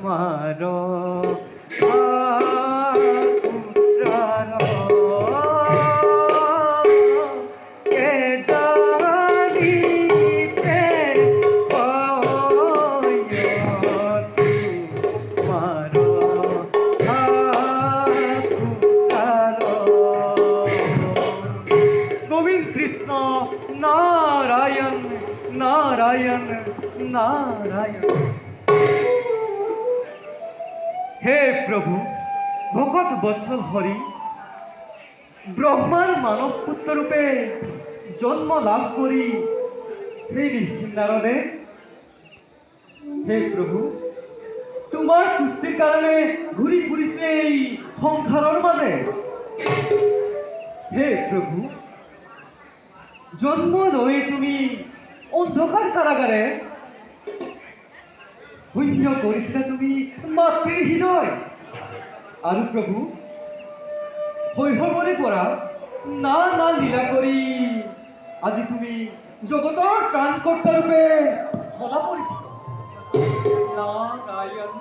মারো কৃষ্ণ নারায়ণ নারায়ণ নারায়ণ। হে প্রভু, ভকত বৎসল হরি ব্রহ্মার মানব পুত্র রূপে জন্ম লাভ করি হে নারদে। হে প্রভু, তোমার কুস্তির কারণে ঘুরি ফুরিছে এই সংসাৰৰ মাঝে। হে প্রভু, জন্ম লয়ে তুমি অন্ধকার কারাগারে শূন্য করেছিলে তুমি মাতৃৰ হৃদয়। আৰু প্ৰভু, শৈশৱৰে পৰা না না লীলা কৰি আজি তুমি জগতৰ ত্ৰাণকৰ্তা ৰূপে সদা পৰিচিত। নাৰায়ণ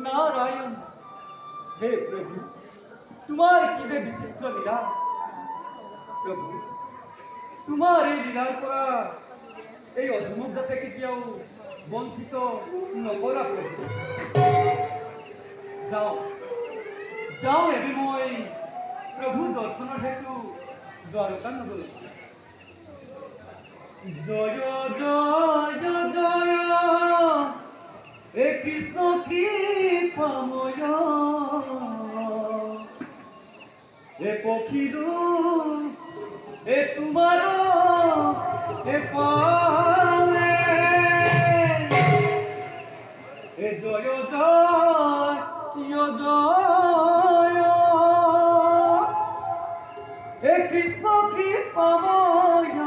নাৰায়ণ। হে প্ৰভু, তোমাৰ কি যে বিচিত্ৰ লীলা। প্ৰভু, তোমাৰ এই লীলাৰ পৰা এই অধমক যাতে কেতিয়াও বঞ্চিত নকৰা প্ৰভু। যাওঁ যাওঁ এবে মই প্ৰভু দৰ্শনৰ হেতু দ্বাৰকা নগৰলৈ। জয় জয় জয় হে কৃষ্ণ কৃপাময়, হে পক্ষীদূত হে তোমার হে পালে, হে জয় জয় জয় হে কৃষ্ণ কৃপাময়,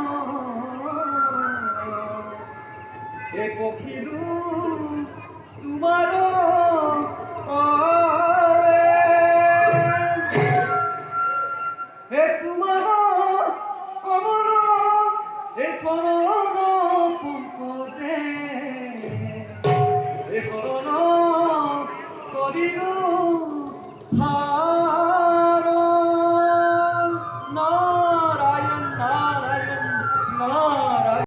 হে পক্ষীদূত তোমার হে তোমার কমল হে শরণ পঙ্কজে হে শরণ করিল